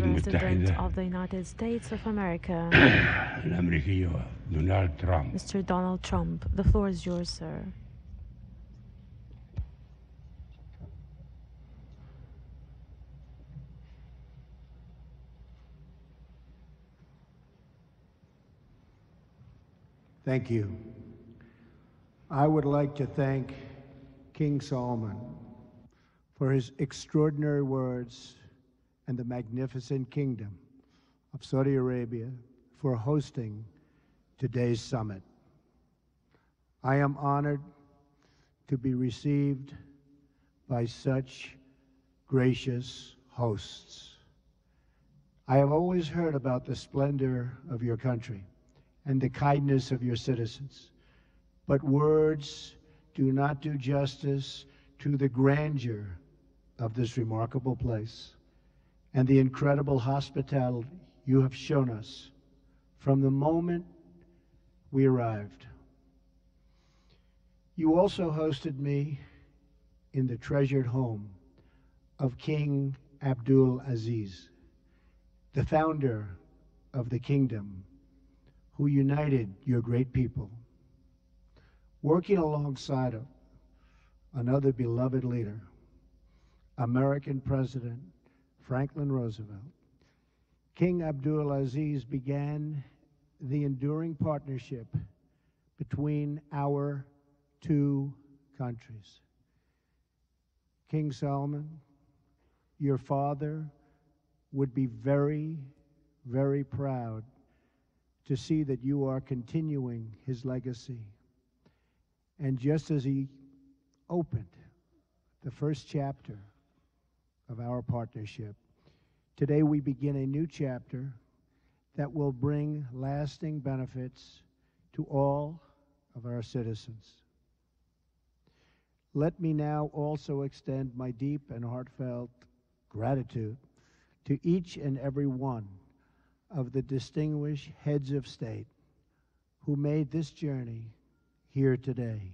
President of the United States of America, الأمريكي دونالد ترامب. Mr. Donald Trump. The floor is yours, sir. Thank you. I would like to thank King Solomon for his extraordinary words and the magnificent kingdom of Saudi Arabia for hosting today's summit. I am honored to be received by such gracious hosts. I have always heard about the splendor of your country and the kindness of your citizens, but words do not do justice to the grandeur of this remarkable place and the incredible hospitality you have shown us from the moment we arrived. You also hosted me in the treasured home of King Abdul Aziz, the founder of the kingdom, who united your great people. Working alongside of another beloved leader, American President Franklin Roosevelt, King Abdul Aziz began the enduring partnership between our two countries. King Solomon, your father would be very, very proud to see that you are continuing his legacy. And just as he opened the first chapter of our partnership, today we begin a new chapter that will bring lasting benefits to all of our citizens. Let me now also extend my deep and heartfelt gratitude to each and every one of the distinguished heads of state who made this journey here today.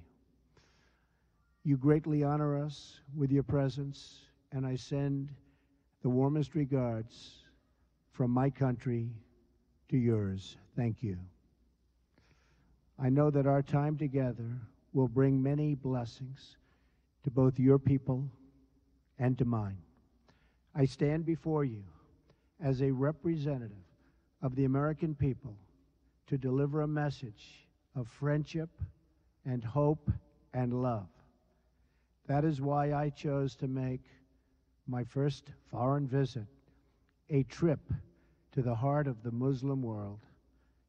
You greatly honor us with your presence, and I send the warmest regards from my country to yours. Thank you. I know that our time together will bring many blessings to both your people and to mine. I stand before you as a representative of the American people to deliver a message of friendship and hope and love. That is why I chose to make my first foreign visit a trip to the heart of the Muslim world,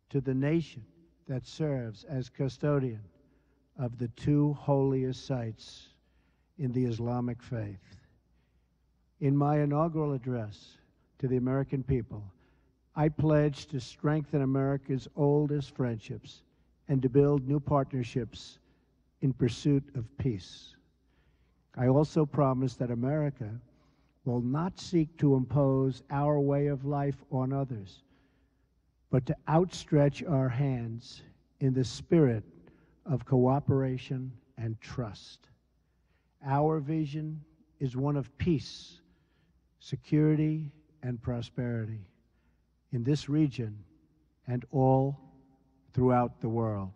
to the nation that serves as custodian of the two holiest sites in the Islamic faith. In my inaugural address to the American people, I pledge to strengthen America's oldest friendships and to build new partnerships in pursuit of peace. I also promise that America will not seek to impose our way of life on others, but to outstretch our hands in the spirit of cooperation and trust. Our vision is one of peace, security, and prosperity in this region and all throughout the world.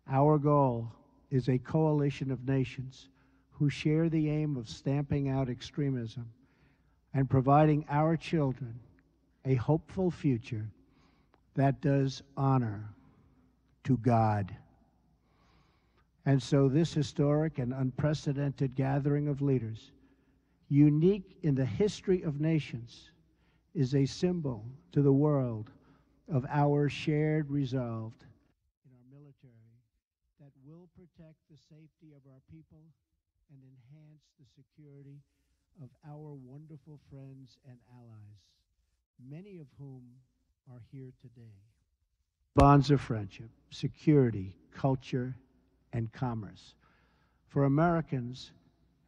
Our goal is a coalition of nations who share the aim of stamping out extremism and providing our children a hopeful future that does honor to God. And so this historic and unprecedented gathering of leaders, unique in the history of nations, is a symbol to the world of our shared resolve in our military that will protect the safety of our people and enhance the security of our wonderful friends and allies, many of whom are here today. Bonds of friendship, security, culture, and commerce. For Americans,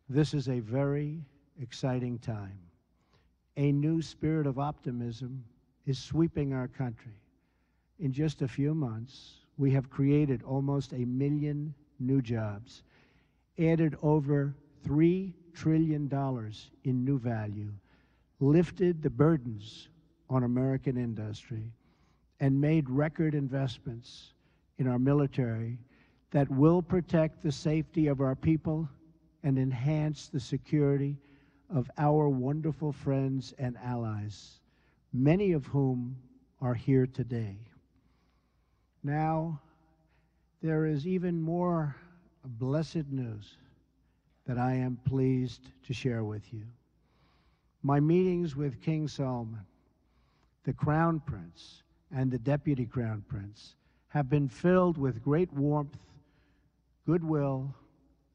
this is a very exciting time. A new spirit of optimism is sweeping our country. In just a few months, we have created almost 1 million new jobs, added over $3 trillion in new value, lifted the burdens on American industry, and made record investments in our military that will protect the safety of our people and enhance the security of our wonderful friends and allies, many of whom are here today. Now, there is even more blessed news that I am pleased to share with you. My meetings with King Solomon, the Crown Prince, and the Deputy Crown Prince have been filled with great warmth, goodwill,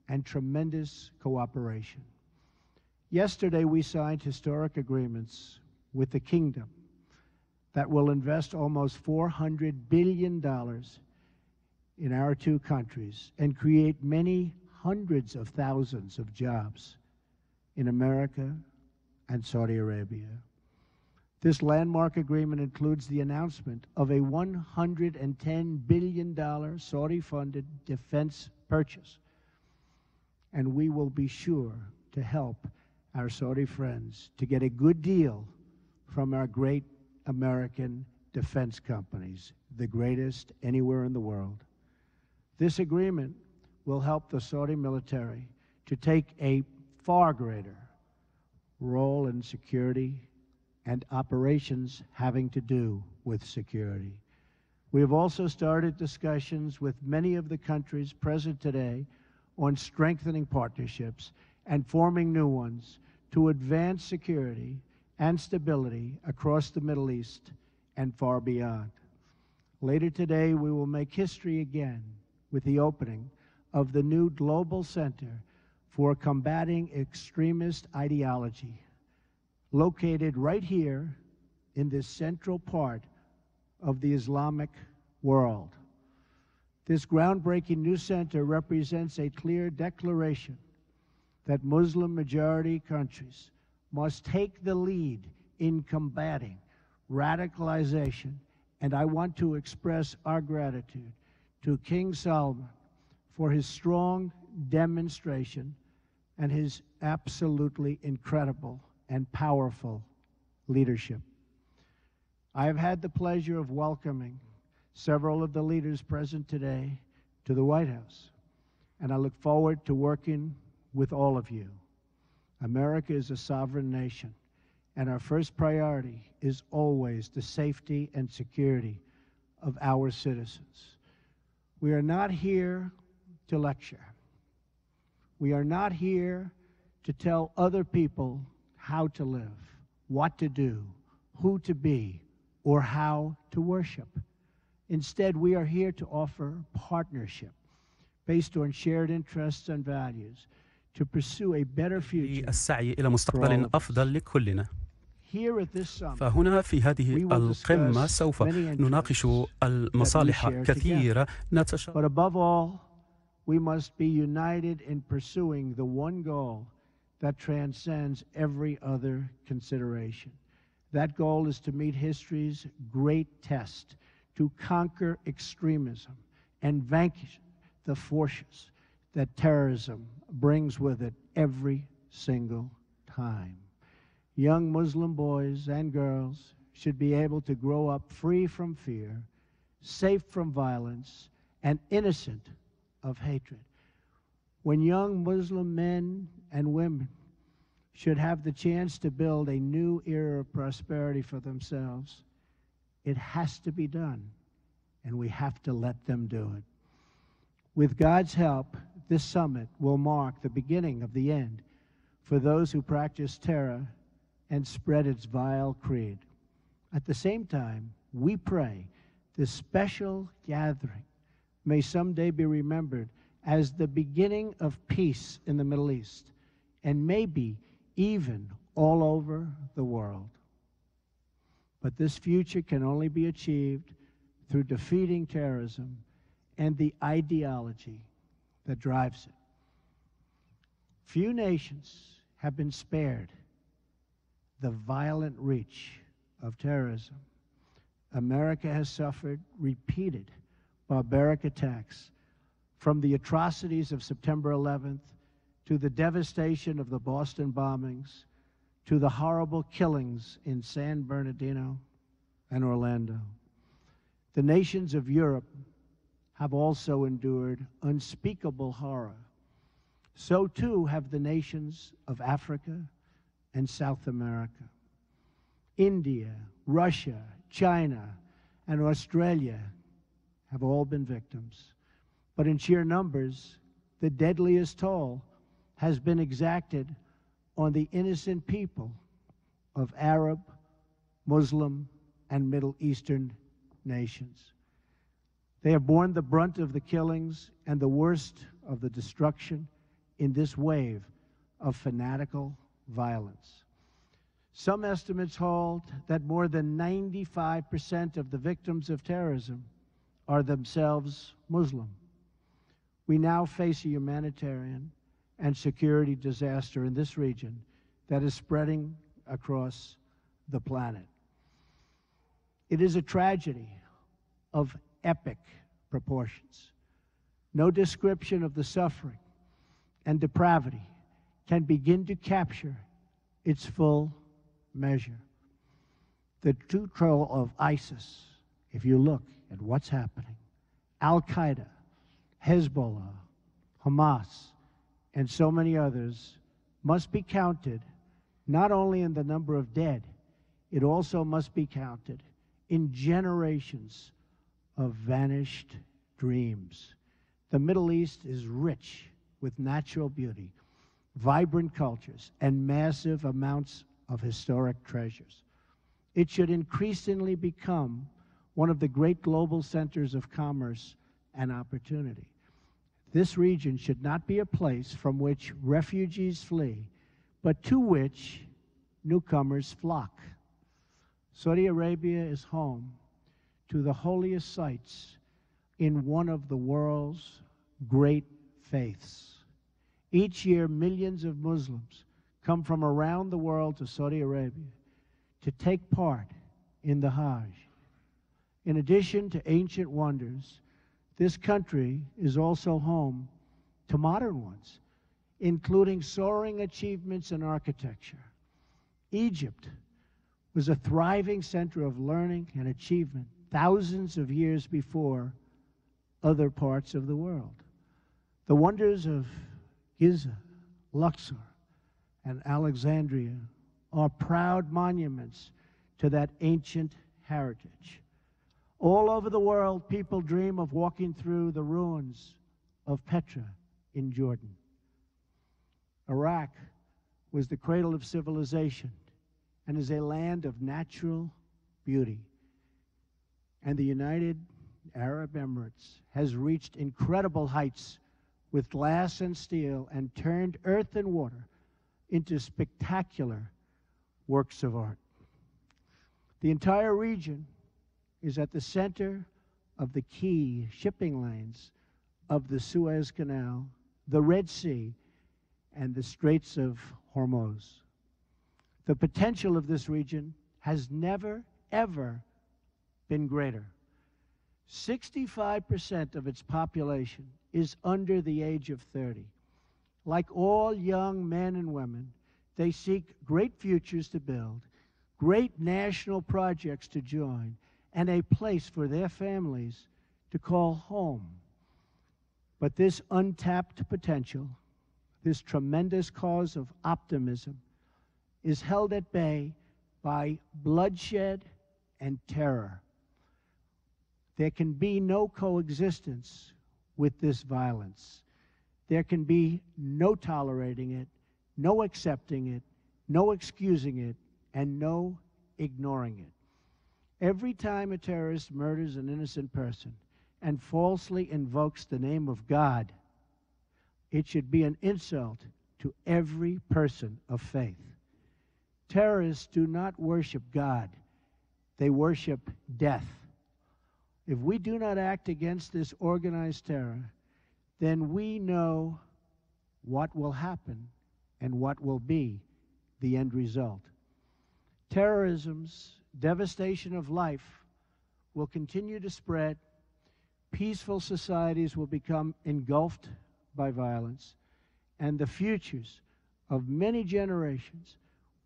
and tremendous cooperation. Yesterday, we signed historic agreements with the Kingdom that will invest almost $400 billion in our two countries and create many hundreds of thousands of jobs in America and Saudi Arabia. This landmark agreement includes the announcement of a $110 billion Saudi-funded defense purchase, and we will be sure to help our Saudi friends to get a good deal from our great American defense companies, the greatest anywhere in the world. This agreement will help the Saudi military to take a far greater role in security and operations having to do with security. We have also started discussions with many of the countries present today on strengthening partnerships and forming new ones to advance security and stability across the Middle East and far beyond. Later today, we will make history again with the opening of the new Global Center for Combating Extremist Ideology, located right here in this central part of the Islamic world. This groundbreaking new center represents a clear declaration that Muslim-majority countries must take the lead in combating radicalization, and I want to express our gratitude to King Solomon for his strong demonstration and his absolutely incredible and powerful leadership. I have had the pleasure of welcoming several of the leaders present today to the White House, and I look forward to working with all of you. America is a sovereign nation, and our first priority is always the safety and security of our citizens. We are not here to lecture. We are not here to tell other people how to live, what to do, who to be, or how to worship. Instead, we are here to offer partnership based on shared interests and values to pursue a better future السعي إلى مستقبل أفضل لكلنا. Here at this summit, فهنا في هذه القمة سوف نناقش المصالح كثيرة but above all, we must be united in pursuing the one goal that transcends every other consideration. That goal is to meet history's great test, to conquer extremism and vanquish the forces that terrorism brings with it every single time. Young Muslim boys and girls should be able to grow up free from fear, safe from violence, and innocent of hatred. When young Muslim men and women should have the chance to build a new era of prosperity for themselves, it has to be done, and we have to let them do it. With God's help, this summit will mark the beginning of the end for those who practice terror and spread its vile creed. At the same time, we pray this special gathering may someday be remembered as the beginning of peace in the Middle East, and maybe even all over the world. But this future can only be achieved through defeating terrorism and the ideology that drives it. Few nations have been spared the violent reach of terrorism. America has suffered repeated barbaric attacks, from the atrocities of September 11th to the devastation of the Boston bombings, to the horrible killings in San Bernardino and Orlando. The nations of Europe have also endured unspeakable horror. So too have the nations of Africa and South America. India, Russia, China, and Australia have all been victims. But in sheer numbers, the deadliest toll has been exacted on the innocent people of Arab, Muslim, and Middle Eastern nations. They have borne the brunt of the killings and the worst of the destruction in this wave of fanatical violence. Some estimates hold that more than 95% of the victims of terrorism are themselves Muslim. We now face a humanitarian and security disaster in this region that is spreading across the planet. It is a tragedy of epic proportions. No description of the suffering and depravity can begin to capture its full measure. The true control of ISIS, if you look at what's happening, Al-Qaeda, Hezbollah, Hamas, and so many others, must be counted not only in the number of dead, it also must be counted in generations of vanished dreams. The Middle East is rich with natural beauty, vibrant cultures, and massive amounts of historic treasures. It should increasingly become one of the great global centers of commerce and opportunity. This region should not be a place from which refugees flee, but to which newcomers flock. Saudi Arabia is home to the holiest sites in one of the world's great faiths. Each year, millions of Muslims come from around the world to Saudi Arabia to take part in the Hajj. In addition to ancient wonders, this country is also home to modern ones, including soaring achievements in architecture. Egypt was a thriving center of learning and achievement thousands of years before other parts of the world. The wonders of Giza, Luxor, and Alexandria are proud monuments to that ancient heritage. All over the world, people dream of walking through the ruins of Petra in Jordan. Iraq was the cradle of civilization and is a land of natural beauty. And the United Arab Emirates has reached incredible heights with glass and steel and turned earth and water into spectacular works of art. The entire region is at the center of the key shipping lanes of the Suez Canal, the Red Sea, and the Straits of Hormuz. The potential of this region has never, ever been greater. 65% of its population is under the age of 30. Like all young men and women, they seek great futures to build, great national projects to join, and a place for their families to call home. But this untapped potential, this tremendous cause of optimism, is held at bay by bloodshed and terror. There can be no coexistence with this violence. There can be no tolerating it, no accepting it, no excusing it, and no ignoring it. Every time a terrorist murders an innocent person and falsely invokes the name of God, it should be an insult to every person of faith. Terrorists do not worship God, they worship death. If we do not act against this organized terror, then we know what will happen and what will be the end result. Terrorism's devastation of life will continue to spread. Peaceful societies will become engulfed by violence, and the futures of many generations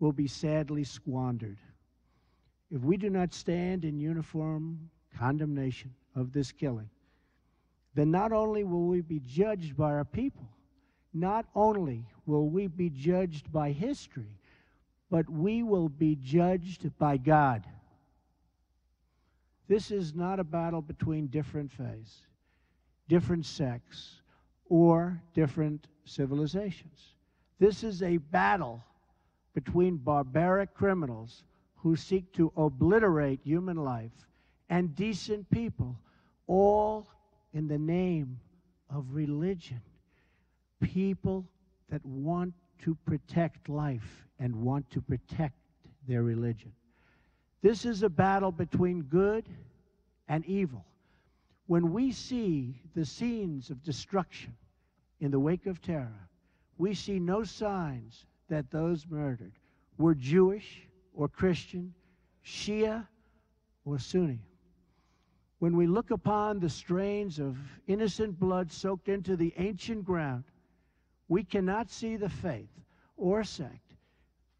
will be sadly squandered. If we do not stand in uniform condemnation of this killing, then not only will we be judged by our people, not only will we be judged by history, but we will be judged by God. This is not a battle between different faiths, different sects, or different civilizations. This is a battle between barbaric criminals who seek to obliterate human life and decent people, all in the name of religion. People that want to protect life and want to protect their religion. This is a battle between good and evil. When we see the scenes of destruction in the wake of terror, we see no signs that those murdered were Jewish or Christian, Shia or Sunni. When we look upon the strains of innocent blood soaked into the ancient ground, we cannot see the faith or sect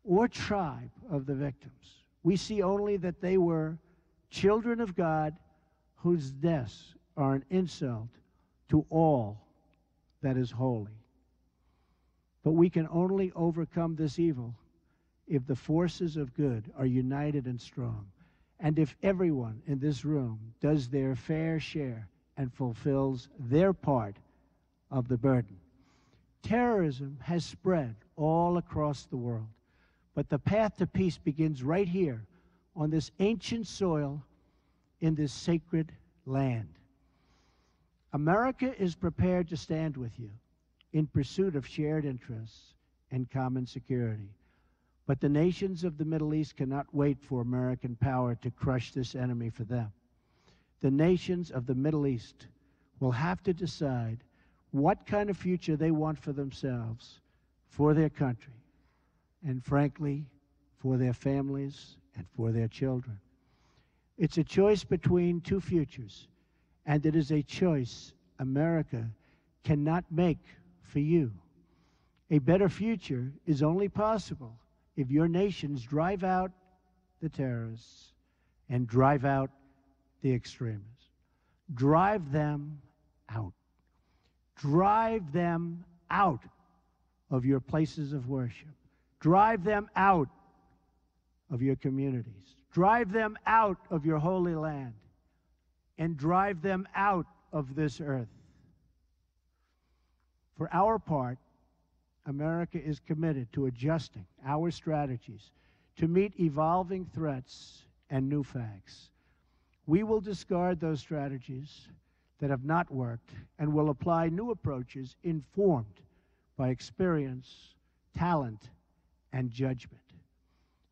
or tribe of the victims. We see only that they were children of God whose deaths are an insult to all that is holy. But we can only overcome this evil if the forces of good are united and strong, and if everyone in this room does their fair share and fulfills their part of the burden. Terrorism has spread all across the world, but the path to peace begins right here on this ancient soil in this sacred land. America is prepared to stand with you in pursuit of shared interests and common security. But the nations of the Middle East cannot wait for American power to crush this enemy for them. The nations of the Middle East will have to decide what kind of future they want for themselves, for their country, and frankly, for their families and for their children. It's a choice between two futures, and it is a choice America cannot make for you. A better future is only possible if your nations drive out the terrorists and drive out the extremists. Drive them out. Drive them out of your places of worship. Drive them out of your communities. Drive them out of your holy land. And drive them out of this earth. For our part, America is committed to adjusting our strategies to meet evolving threats and new facts. We will discard those strategies that have not worked and will apply new approaches informed by experience, talent, and judgment.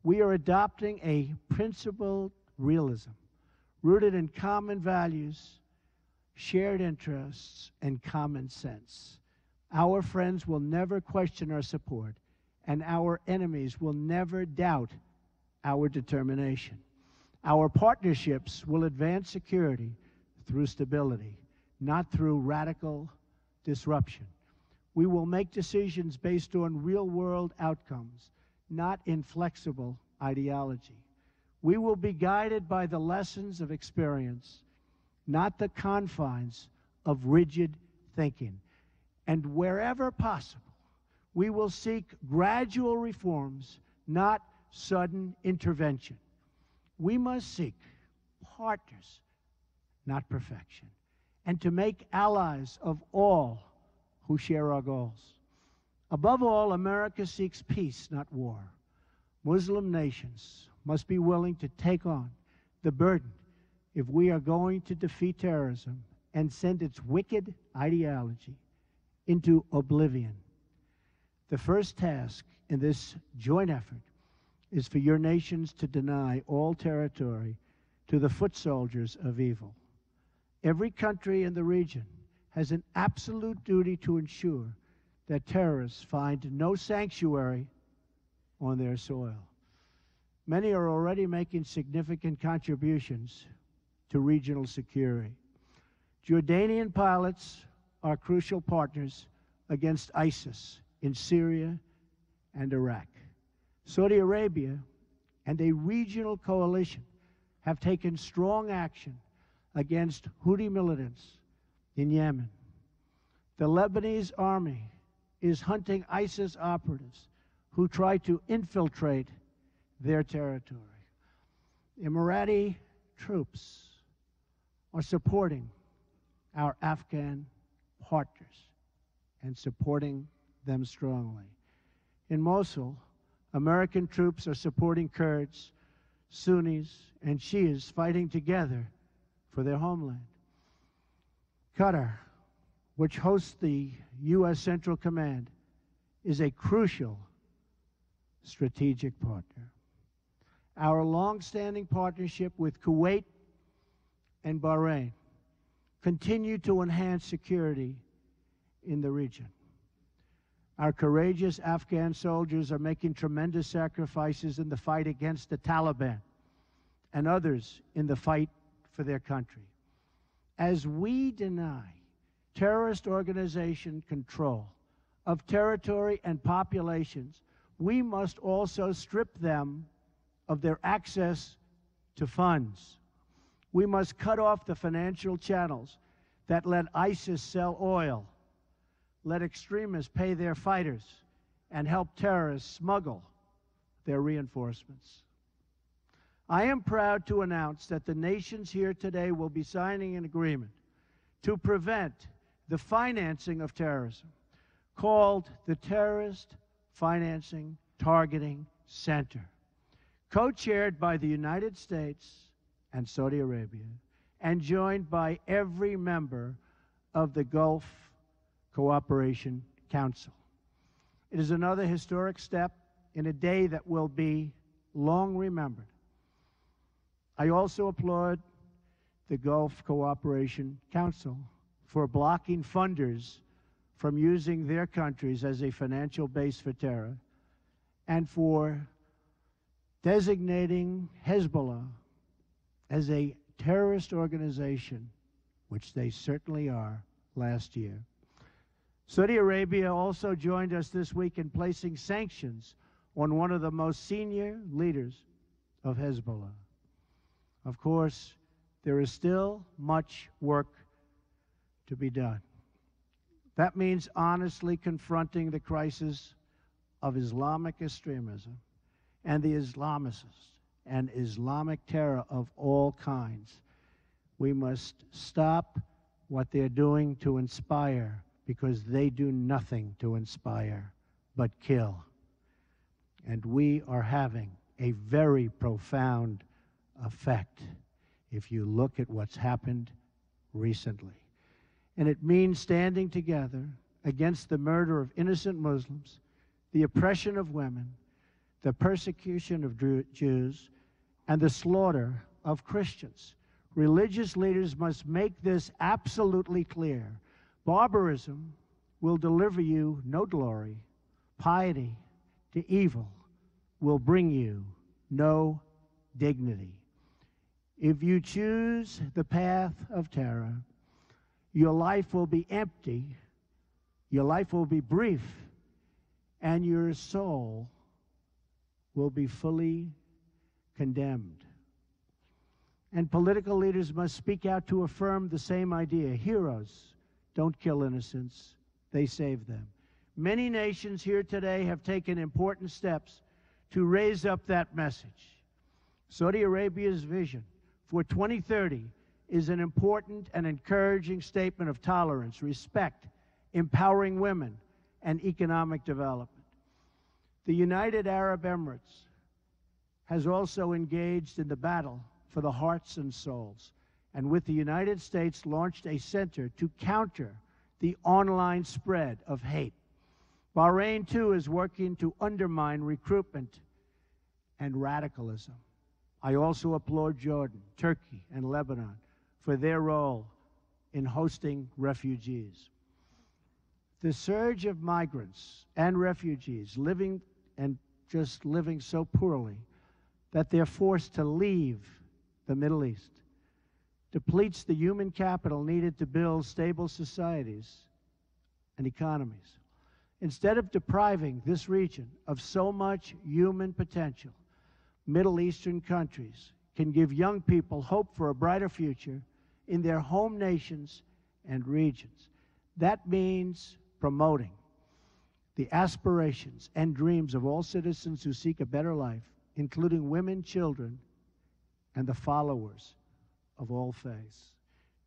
We are adopting a principled realism rooted in common values, shared interests, and common sense. Our friends will never question our support, and our enemies will never doubt our determination. Our partnerships will advance security through stability, not through radical disruption. We will make decisions based on real-world outcomes, not inflexible ideology. We will be guided by the lessons of experience, not the confines of rigid thinking. And wherever possible, we will seek gradual reforms, not sudden intervention. We must seek partners, not perfection, and to make allies of all who share our goals. Above all, America seeks peace, not war. Muslim nations must be willing to take on the burden if we are going to defeat terrorism and send its wicked ideology into oblivion. The first task in this joint effort is for your nations to deny all territory to the foot soldiers of evil. Every country in the region has an absolute duty to ensure that terrorists find no sanctuary on their soil. Many are already making significant contributions to regional security. Jordanian pilots are crucial partners against ISIS in Syria and Iraq. Saudi Arabia and a regional coalition have taken strong action against Houthi militants in Yemen. The Lebanese army is hunting ISIS operatives who try to infiltrate their territory. Emirati troops are supporting our Afghan partners and supporting them strongly. In Mosul, American troops are supporting Kurds, Sunnis, and Shias fighting together for their homeland. Qatar, which hosts the U.S. Central Command, is a crucial strategic partner. Our long-standing partnership with Kuwait and Bahrain continue to enhance security in the region. Our courageous Afghan soldiers are making tremendous sacrifices in the fight against the Taliban and others in the fight for their country. As we deny terrorist organization control of territory and populations, we must also strip them of their access to funds. We must cut off the financial channels that let ISIS sell oil, let extremists pay their fighters, and help terrorists smuggle their reinforcements. I am proud to announce that the nations here today will be signing an agreement to prevent the financing of terrorism, called the Terrorist Financing Targeting Center, co-chaired by the United States and Saudi Arabia, and joined by every member of the Gulf Cooperation Council. It is another historic step in a day that will be long remembered. I also applaud the Gulf Cooperation Council for blocking funders from using their countries as a financial base for terror, and for designating Hezbollah as a terrorist organization, which they certainly are, last year. Saudi Arabia also joined us this week in placing sanctions on one of the most senior leaders of Hezbollah. Of course, there is still much work to be done. That means honestly confronting the crisis of Islamic extremism and the Islamicists and Islamic terror of all kinds. We must stop what they're doing to inspire, because they do nothing to inspire but kill. And we are having a very profound effect if you look at what's happened recently. And it means standing together against the murder of innocent Muslims, the oppression of women, the persecution of Jews, and the slaughter of Christians. Religious leaders must make this absolutely clear. Barbarism will deliver you no glory. Piety to evil will bring you no dignity. If you choose the path of terror, your life will be empty, your life will be brief, and your soul will be fully condemned. And political leaders must speak out to affirm the same idea. Heroes don't kill innocents, they save them. Many nations here today have taken important steps to raise up that message. Saudi Arabia's vision for 2030 is an important and encouraging statement of tolerance, respect, empowering women, and economic development. The United Arab Emirates has also engaged in the battle for the hearts and souls, and with the United States launched a center to counter the online spread of hate. Bahrain, too, is working to undermine recruitment and radicalism. I also applaud Jordan, Turkey, and Lebanon for their role in hosting refugees. The surge of migrants and refugees living so poorly that they're forced to leave the Middle East depletes the human capital needed to build stable societies and economies. Instead of depriving this region of so much human potential, Middle Eastern countries can give young people hope for a brighter future in their home nations and regions. That means promoting the aspirations and dreams of all citizens who seek a better life, including women, children, and the followers of all faiths.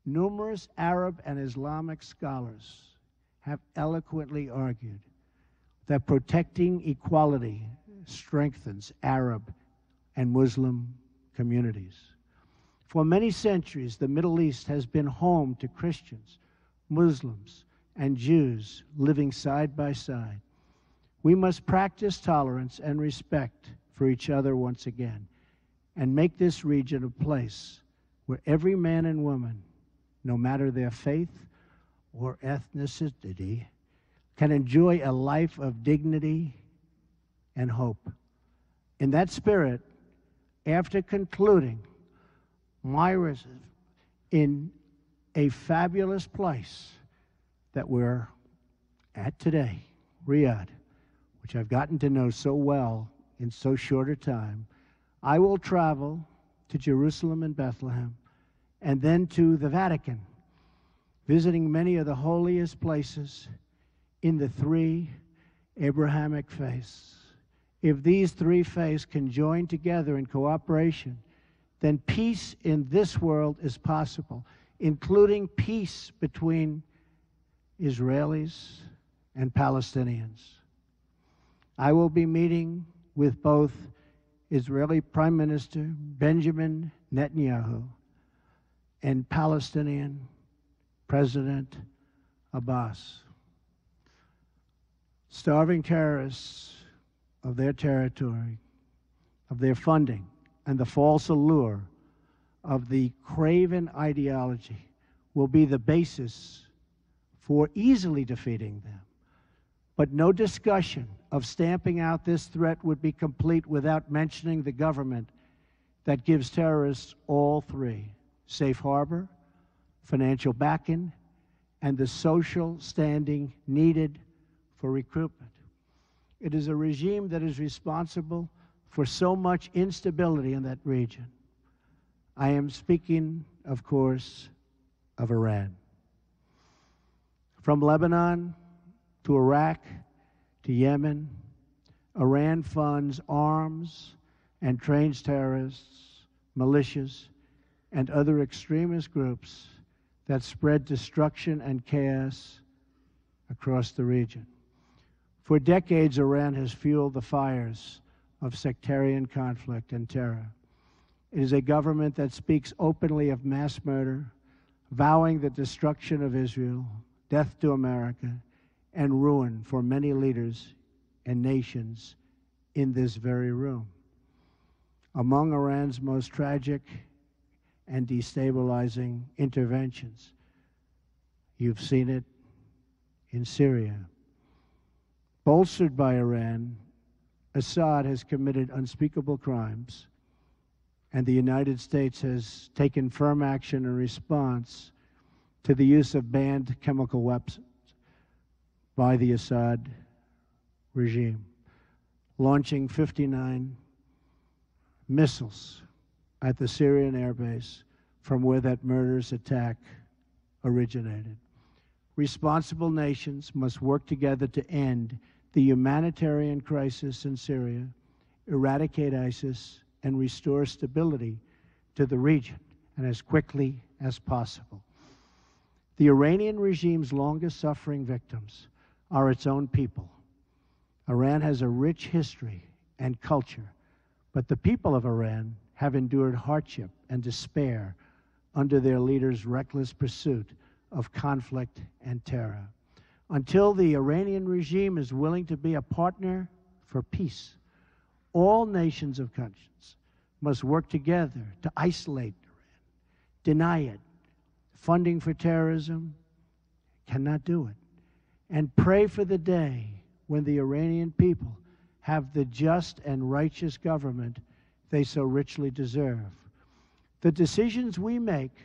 Numerous Arab and Islamic scholars have eloquently argued that protecting equality strengthens Arab and Muslim communities. For many centuries, the Middle East has been home to Christians, Muslims, and Jews living side by side. We must practice tolerance and respect for each other once again and make this region a place where every man and woman, no matter their faith or ethnicity, can enjoy a life of dignity and hope. In that spirit, after concluding my visit in a fabulous place that we're at today, Riyadh, which I've gotten to know so well in so short a time, I will travel to Jerusalem and Bethlehem and then to the Vatican, visiting many of the holiest places in the three Abrahamic faiths. If these three faiths can join together in cooperation, then peace in this world is possible, including peace between Israelis and Palestinians. I will be meeting with both Israeli Prime Minister Benjamin Netanyahu and Palestinian President Abbas. Starving terrorists of their territory, of their funding, and the false allure of the craven ideology will be the basis for easily defeating them. But no discussion of stamping out this threat would be complete without mentioning the government that gives terrorists all three: safe harbor, financial backing, and the social standing needed for recruitment. It is a regime that is responsible for so much instability in that region. I am speaking, of course, of Iran. From Lebanon to Iraq to Yemen, Iran funds arms and trains terrorists, militias, and other extremist groups that spread destruction and chaos across the region. For decades, Iran has fueled the fires of sectarian conflict and terror. It is a government that speaks openly of mass murder, vowing the destruction of Israel, death to America, and ruin for many leaders and nations in this very room. Among Iran's most tragic and destabilizing interventions, you've seen it in Syria. Bolstered by Iran, Assad has committed unspeakable crimes, and the United States has taken firm action in response to the use of banned chemical weapons by the Assad regime, launching 59 missiles at the Syrian airbase from where that murderous attack originated. Responsible nations must work together to end the humanitarian crisis in Syria, eradicate ISIS, and restore stability to the region, and as quickly as possible. The Iranian regime's longest suffering victims are its own people. Iran has a rich history and culture, but the people of Iran have endured hardship and despair under their leaders' reckless pursuit of conflict and terror. Until the Iranian regime is willing to be a partner for peace, all nations of conscience must work together to isolate Iran, deny it. Funding for terrorism cannot do it. And pray for the day when the Iranian people have the just and righteous government they so richly deserve. The decisions we make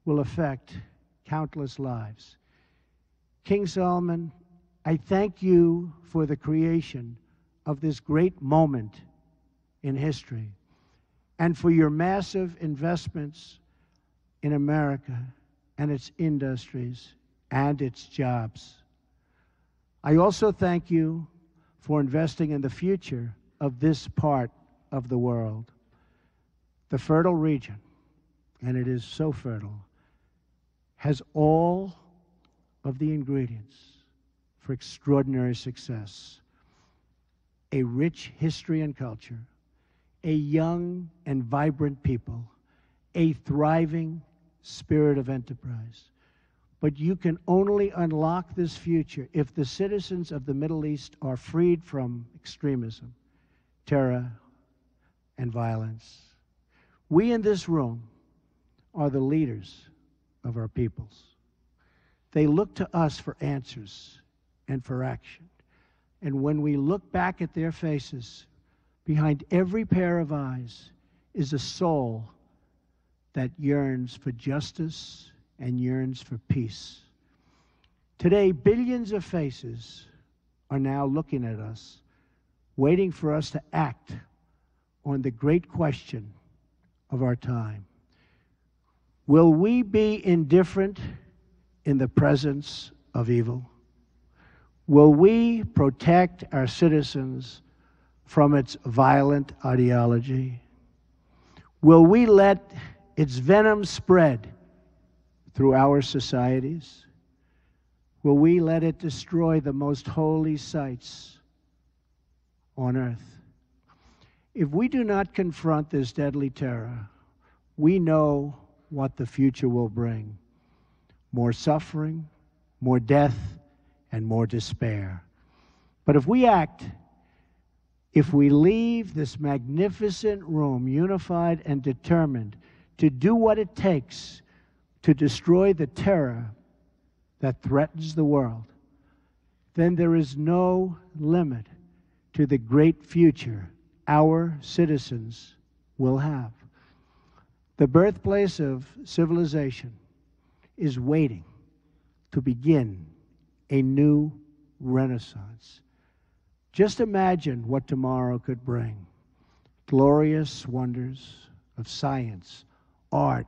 will affect countless lives. King Solomon I thank you for the creation of this great moment in history and for your massive investments in America and its industries and its jobs. I also thank you for investing in the future of this part of the world. The fertile region, and it is so fertile, has all of the ingredients for extraordinary success. A rich history and culture, a young and vibrant people, a thriving spirit of enterprise. But you can only unlock this future if the citizens of the Middle East are freed from extremism, terror, and violence. We in this room are the leaders of our peoples. They look to us for answers and for action. And when we look back at their faces, behind every pair of eyes is a soul that yearns for justice and yearns for peace. Today, billions of faces are now looking at us, waiting for us to act on the great question of our time. Will we be indifferent in the presence of evil? Will we protect our citizens from its violent ideology? Will we let its venom spread through our societies? Will we let it destroy the most holy sites on earth? If we do not confront this deadly terror, we know what the future will bring: more suffering, more death, and more despair. But if we act, if we leave this magnificent room unified and determined to do what it takes to destroy the terror that threatens the world, then there is no limit to the great future our citizens will have. The birthplace of civilization is waiting to begin a new renaissance. Just imagine what tomorrow could bring. Glorious wonders of science, art,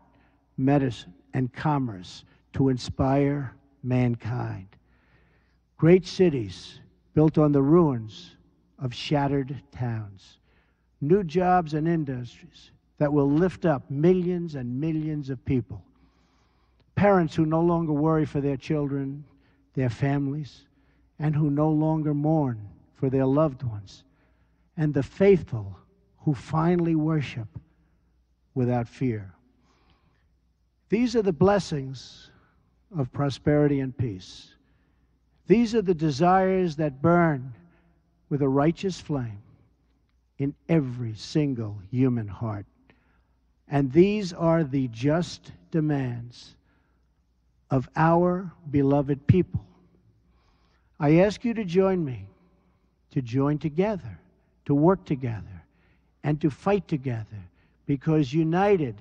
medicine, and commerce to inspire mankind. Great cities built on the ruins of shattered towns. New jobs and industries that will lift up millions and millions of people. Parents who no longer worry for their children, their families, and who no longer mourn for their loved ones. And the faithful who finally worship without fear. These are the blessings of prosperity and peace. These are the desires that burn with a righteous flame in every single human heart. And these are the just demands of our beloved people. I ask you to join me, to join together, to work together, and to fight together, because united,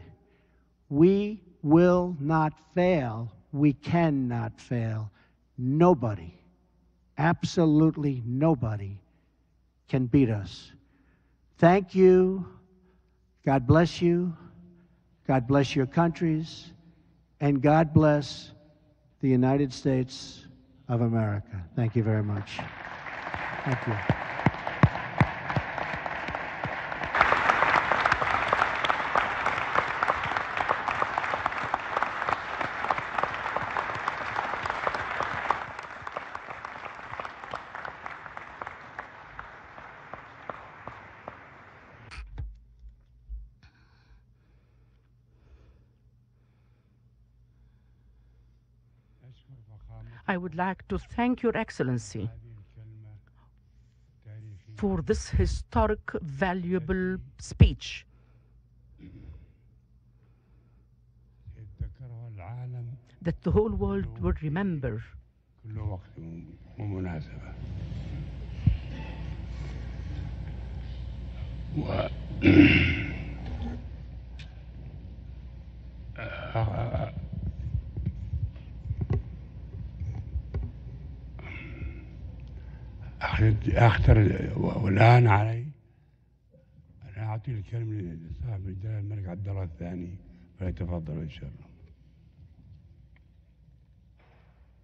we will not fail. We cannot fail. Nobody, absolutely nobody, can beat us. Thank you. God bless you. God bless your countries. And God bless the United States of America. Thank you very much. Thank you. I would like to thank Your Excellency for this historic, valuable speech that the whole world would remember أخطر والآن علي أنا أعطي الكلمة لصاحب الجلالة الملك عبد الله الثاني فليتفضل إن شاء الله.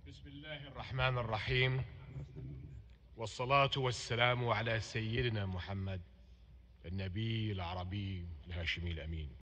بسم الله الرحمن الرحيم، والصلاة والسلام على سيدنا محمد النبي العربي الهاشمي الأمين.